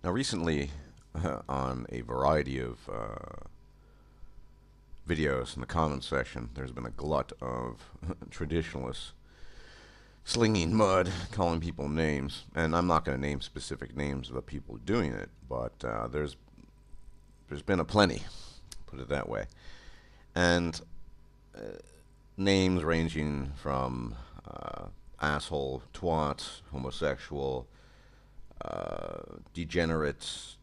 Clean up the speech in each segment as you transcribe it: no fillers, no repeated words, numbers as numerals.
Now, recently, on a variety of videos in the comments section, there's been a glut of traditionalists slinging mud, calling people names, and I'm not going to name specific names of the people doing it, but there's been a plenty, put it that way, and names ranging from asshole, twat, homosexual, degenerates,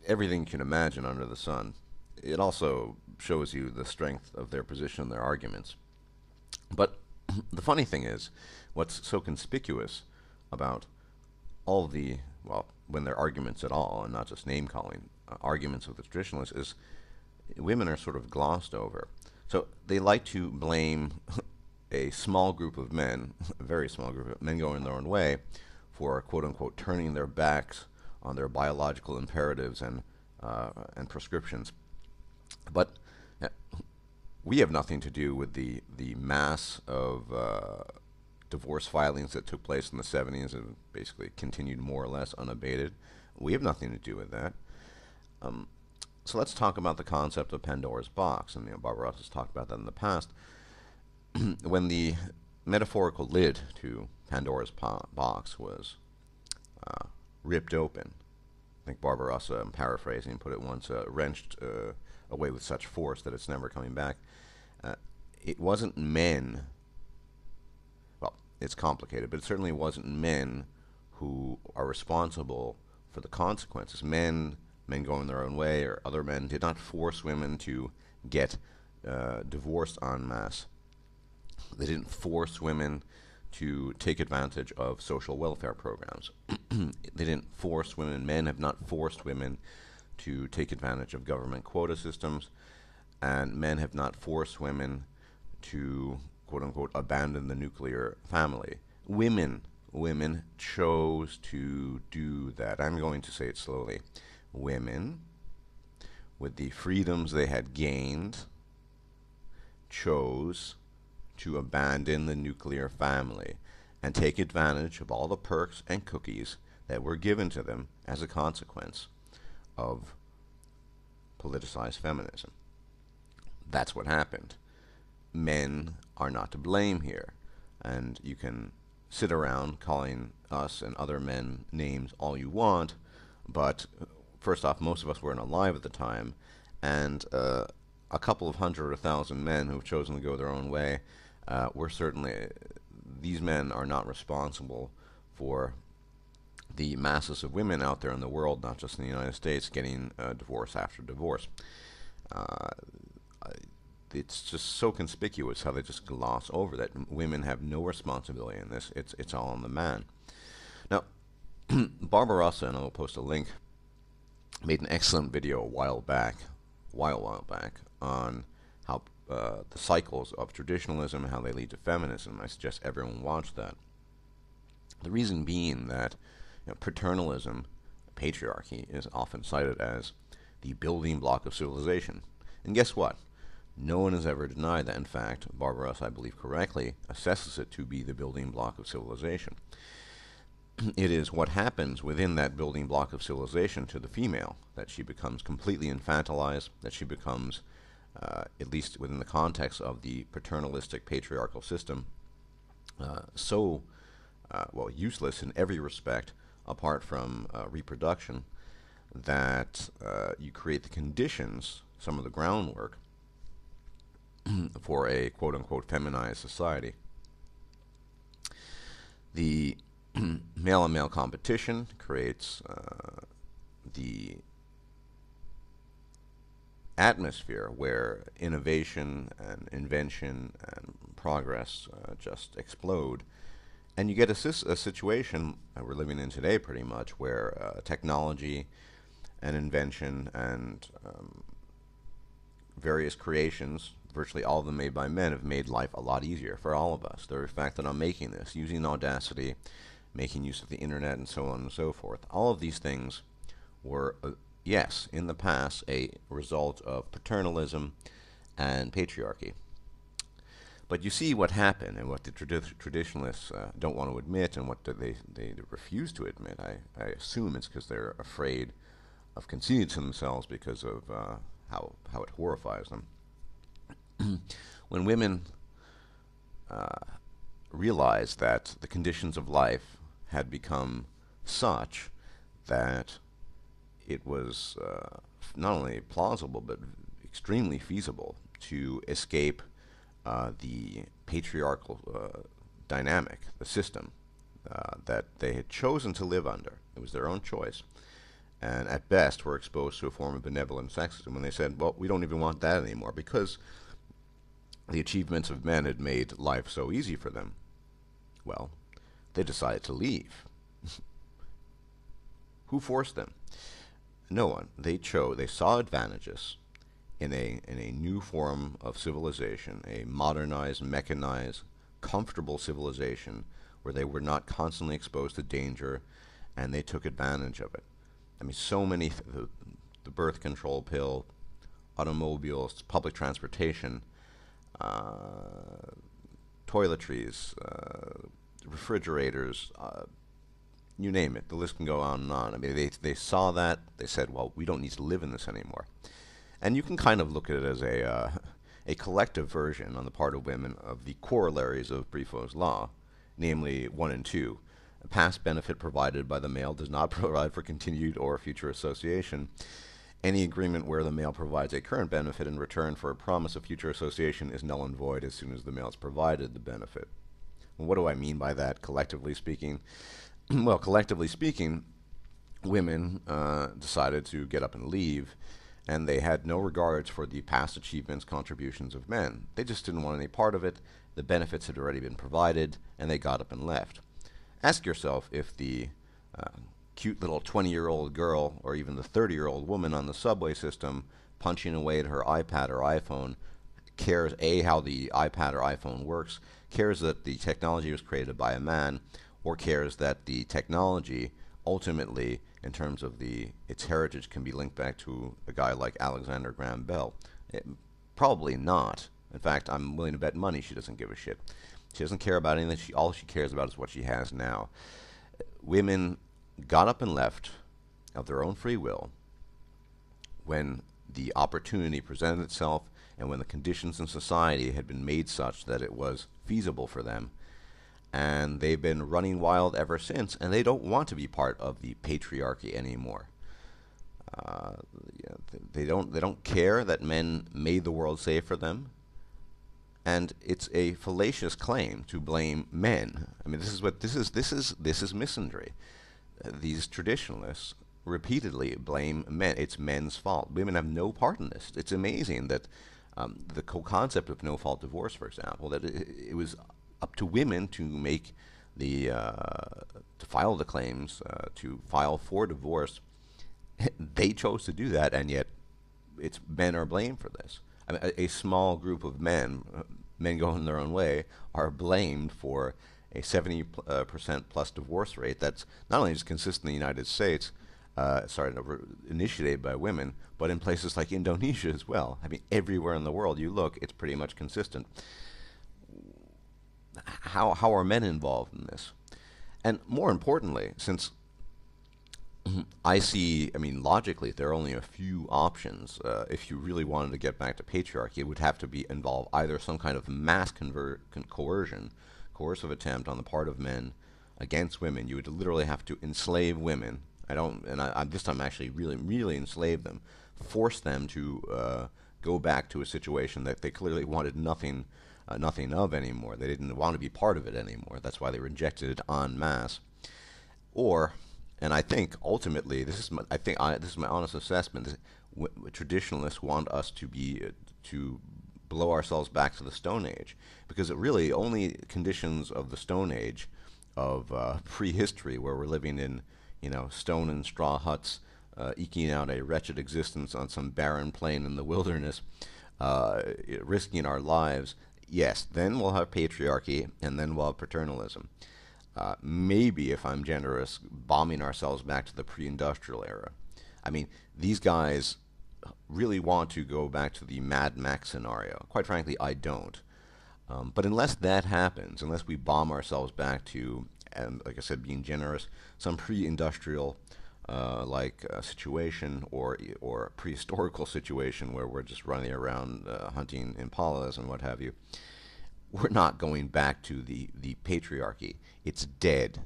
everything you can imagine under the sun. It also shows you the strength of their position and their arguments. But the funny thing is, what's so conspicuous about all of the, well, when they're arguments at all, and not just name-calling, arguments of the traditionalists, is women are sort of glossed over. So they like to blame a small group of men, a very small group of men going their own way, for quote-unquote turning their backs on their biological imperatives and prescriptions. But we have nothing to do with the mass of divorce filings that took place in the 70s and basically continued more or less unabated. We have nothing to do with that. So let's talk about the concept of Pandora's box, and Barbara Ross has talked about that in the past. When the metaphorical lid to Pandora's box was ripped open, I think Barbara Ross, I'm paraphrasing, put it once, wrenched away with such force that it's never coming back. It wasn't men, well, it's complicated, but it certainly wasn't men who are responsible for the consequences. Men going their own way, or other men, did not force women to get divorced en masse. They didn't force women to take advantage of social welfare programs. They didn't force women, men have not forced women to take advantage of government quota systems, and men have not forced women to, quote-unquote, abandon the nuclear family. Women chose to do that. I'm going to say it slowly. Women, with the freedoms they had gained, chose to abandon the nuclear family and take advantage of all the perks and cookies that were given to them as a consequence of politicized feminism. That's what happened. Men are not to blame here, and you can sit around calling us and other men names all you want, but first off, most of us weren't alive at the time, and a couple of hundred or 1,000 men who've chosen to go their own way, were certainly, these men are not responsible for the masses of women out there in the world, not just in the United States, getting divorce after divorce. It's just so conspicuous how they just gloss over that. Women have no responsibility in this. It's all on the man. Now, Barbarossa, and I'll post a link, made an excellent video a while back on how the cycles of traditionalism and how they lead to feminism. I suggest everyone watch that. The reason being that paternalism, patriarchy, is often cited as the building block of civilization. And guess what? No one has ever denied that. In fact, Barbarossa, I believe correctly, assesses it to be the building block of civilization. It is what happens within that building block of civilization to the female, that she becomes completely infantilized, that she becomes, at least within the context of the paternalistic patriarchal system, well, useless in every respect apart from reproduction, that you create the conditions, some of the groundwork, for a quote-unquote feminized society. The male-on-male competition creates the atmosphere where innovation and invention and progress just explode. And you get a situation we're living in today pretty much where technology and invention and various creations, virtually all of them made by men, have made life a lot easier for all of us. The fact that I'm making this, using Audacity, making use of the internet, and so on and so forth, all of these things were, yes, in the past, a result of paternalism and patriarchy. But you see what happened, and what the traditionalists don't want to admit, and what they refuse to admit. I assume it's because they're afraid of conceding to themselves because of how it horrifies them. When women realized that the conditions of life had become such that it was not only plausible but extremely feasible to escape the patriarchal dynamic, the system that they had chosen to live under. It was their own choice. And at best were exposed to a form of benevolent sexism when they said, well, we don't even want that anymore because the achievements of men had made life so easy for them. Well, they decided to leave. Who forced them? No one. They saw advantages in a new form of civilization, a modernized, mechanized, comfortable civilization where they were not constantly exposed to danger, and they took advantage of it. I mean, so many, the birth control pill, automobiles, public transportation, toiletries, refrigerators, you name it. The list can go on and on. I mean, they saw that. They said, well, we don't need to live in this anymore. And you can kind of look at it as a collective version on the part of women of the corollaries of Briffault's law, namely 1 and 2. A past benefit provided by the male does not provide for continued or future association. Any agreement where the male provides a current benefit in return for a promise of future association is null and void as soon as the male has provided the benefit. What do I mean by that, collectively speaking? Well, collectively speaking, women decided to get up and leave, and they had no regards for the past achievements, contributions of men. They just didn't want any part of it. The benefits had already been provided, and they got up and left. Ask yourself if the cute little 20-year-old girl or even the 30-year-old woman on the subway system punching away at her iPad or iPhone cares, A, how the iPad or iPhone works, cares that the technology was created by a man, or cares that the technology ultimately, in terms of its heritage, can be linked back to a guy like Alexander Graham Bell. Probably not. In fact, I'm willing to bet money she doesn't give a shit. She doesn't care about anything. All she cares about is what she has now. Women got up and left of their own free will when the opportunity presented itself and when the conditions in society had been made such that it was feasible for them. And they've been running wild ever since, and they don't want to be part of the patriarchy anymore. They don't care that men made the world safe for them. And it's a fallacious claim to blame men. I mean, this is misandry. These traditionalists repeatedly blame men. It's men's fault. Women have no part in this. It's amazing that the concept of no-fault divorce, for example, that it was up to women to make to file the claims, to file for divorce. They chose to do that, and yet men are blamed for this. I mean, a small group of men going their own way, are blamed for a 70% plus divorce rate that's not only just consistent in the United States, initiated by women, but in places like Indonesia as well. I mean, everywhere in the world you look, it's pretty much consistent. How are men involved in this? And more importantly, since logically, there are only a few options. If you really wanted to get back to patriarchy, it would have to involve either some kind of mass coercive attempt on the part of men against women. You would literally have to enslave women. This time actually really enslave them, force them to go back to a situation that they clearly wanted nothing of anymore. They didn't want to be part of it anymore. That's why they rejected it en masse. And I think ultimately, this is my honest assessment. Traditionalists want us to blow ourselves back to the Stone Age, because it really only conditions of the Stone Age, of prehistory, where we're living in stone and straw huts, eking out a wretched existence on some barren plain in the wilderness, risking our lives. Yes, then we'll have patriarchy, and then we'll have paternalism. Maybe, if I'm generous, bombing ourselves back to the pre-industrial era. I mean, these guys really want to go back to the Mad Max scenario. Quite frankly, I don't. But unless that happens, unless we bomb ourselves back to, and like I said, being generous, some pre-industrial situation, or prehistorical situation where we're just running around hunting impalas and what have you, we're not going back to the patriarchy. It's dead.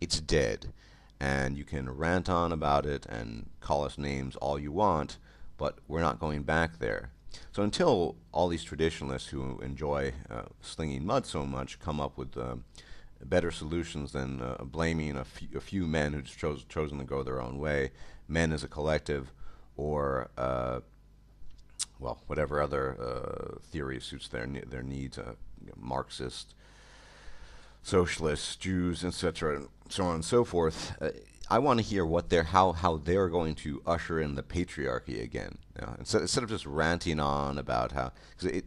It's dead. And you can rant on about it and call us names all you want, but we're not going back there. So until all these traditionalists who enjoy slinging mud so much come up with better solutions than blaming a few men who've chosen to go their own way, men as a collective, or well, whatever other theory suits their needs, Marxist, socialists, Jews, etc., so on and so forth. I want to hear how they're going to usher in the patriarchy again. Instead of just ranting on about how, because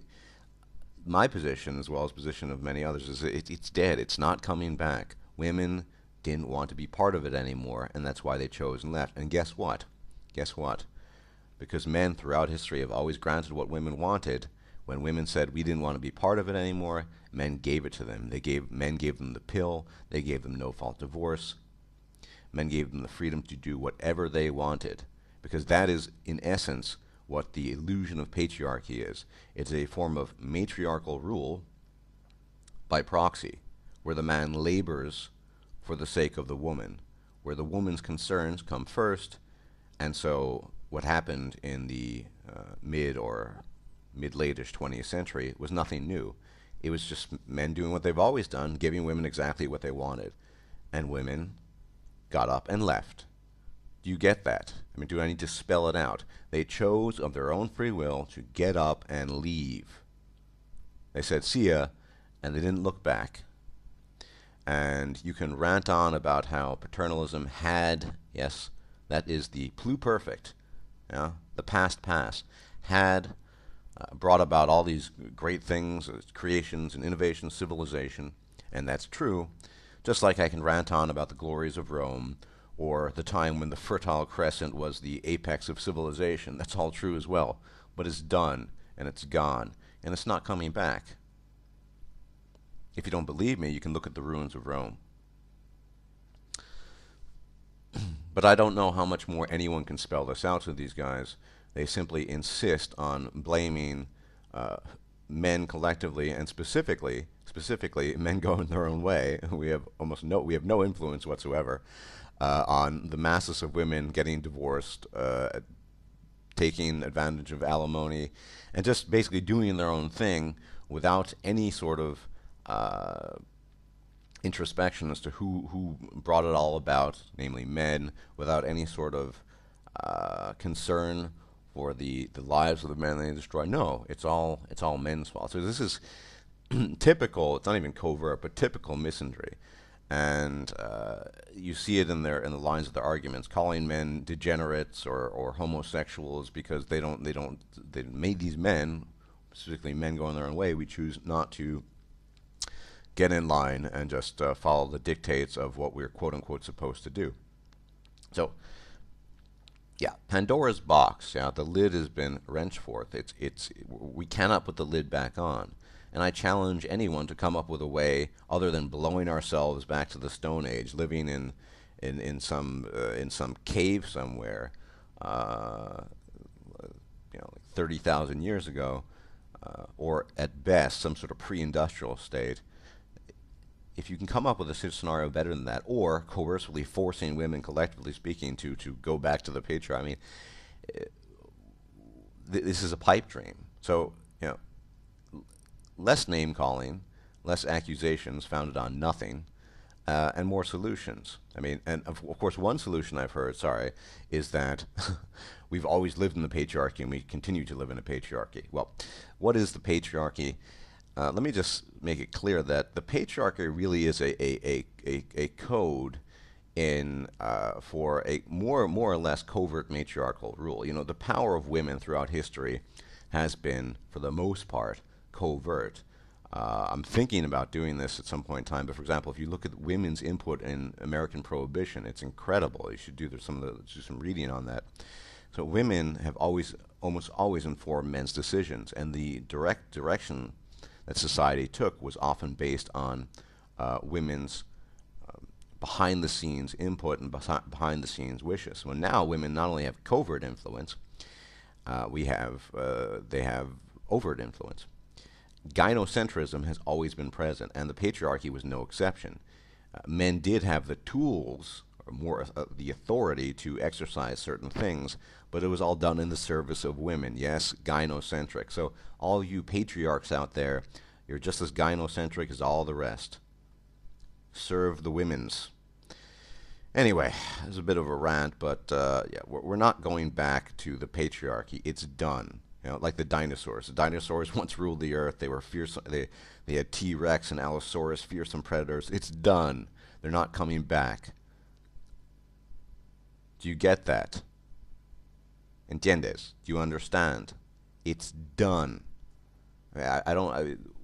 my position, as well as the position of many others, is it's dead. It's not coming back. Women didn't want to be part of it anymore, and that's why they chose and left. And guess what? Guess what? Because men throughout history have always granted what women wanted. When women said we didn't want to be part of it anymore, men gave it to them. Men gave them the pill. They gave them no-fault divorce. Men gave them the freedom to do whatever they wanted, because that is, in essence, what the illusion of patriarchy is. It's a form of matriarchal rule by proxy, where the man labors for the sake of the woman, where the woman's concerns come first. And so what happened in the mid-late-ish 20th century was nothing new. It was just men doing what they've always done, giving women exactly what they wanted. And women got up and left. Do you get that? I mean, do I need to spell it out? They chose of their own free will to get up and leave. They said, see ya, and they didn't look back. And you can rant on about how paternalism had, yes, that is the pluperfect, the past had brought about all these great things, creations and innovations, civilization, and that's true. Just like I can rant on about the glories of Rome, or the time when the Fertile Crescent was the apex of civilization. That's all true as well. But it's done, and it's gone, and it's not coming back. If you don't believe me, you can look at the ruins of Rome. But I don't know how much more anyone can spell this out to these guys. They simply insist on blaming men collectively, and specifically men going their own way. We have no influence whatsoever on the masses of women getting divorced, taking advantage of alimony, and just basically doing their own thing without any sort of introspection as to who brought it all about, namely men, without any sort of concern for the lives of the men they destroy. No, it's all men's fault. So this is typical. It's not even covert, but typical misandry, and you see it in the lines of their arguments, calling men degenerates or homosexuals because they made these men, specifically men going their own way. We choose not to get in line and just follow the dictates of what we're quote unquote supposed to do. So, yeah, Pandora's box. Yeah, the lid has been wrenched forth. We cannot put the lid back on. And I challenge anyone to come up with a way other than blowing ourselves back to the Stone Age, living in some cave somewhere, like 30,000 years ago, or at best some sort of pre-industrial state. If you can come up with a scenario better than that, or coercively forcing women, collectively speaking, to go back to the patriarchy, I mean, this is a pipe dream. So, less name calling, less accusations founded on nothing, and more solutions. I mean, and of course, one solution I've heard, is that we've always lived in the patriarchy and we continue to live in a patriarchy. Well, what is the patriarchy? Let me just make it clear that the patriarchy really is a code for a more or less covert matriarchal rule. The power of women throughout history has been, for the most part, covert. I'm thinking about doing this at some point in time, but for example, if you look at women's input in American Prohibition, it's incredible. You should do some reading on that. So women have almost always informed men's decisions, and the direction that society took was often based on women's behind the scenes input and behind the scenes wishes. Well, now women not only have covert influence, they have overt influence. Gynocentrism has always been present, and the patriarchy was no exception. Men did have the tools, or more the authority to exercise certain things, but it was all done in the service of women. Yes, gynocentric. So all you patriarchs out there, you're just as gynocentric as all the rest. Serve the women's. Anyway, it's a bit of a rant, but yeah, we're not going back to the patriarchy. It's done. You know, like the dinosaurs. The dinosaurs once ruled the earth. They were fierce. They had T-Rex and Allosaurus, fearsome predators. It's done. They're not coming back. Do you get that? ¿Entiendes? Do you understand? It's done.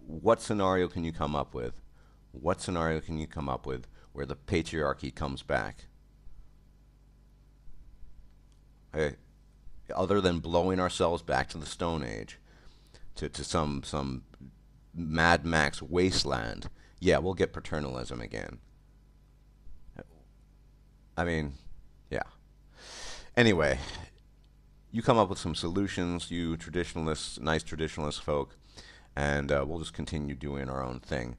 What scenario can you come up with? What scenario can you come up with where the patriarchy comes back? Other than blowing ourselves back to the Stone Age, to some Mad Max wasteland, yeah, we'll get paternalism again. I mean, yeah. Anyway, you come up with some solutions, you traditionalists, nice traditionalist folk, and we'll just continue doing our own thing.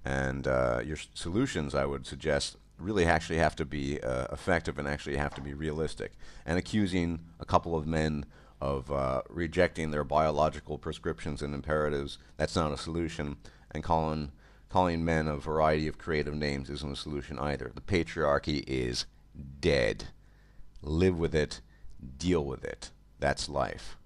And your solutions, I would suggest, really actually have to be effective and actually have to be realistic. And accusing a couple of men of rejecting their biological prescriptions and imperatives, that's not a solution. And calling men a variety of creative names isn't a solution either. The patriarchy is dead. Live with it. Deal with it. That's life.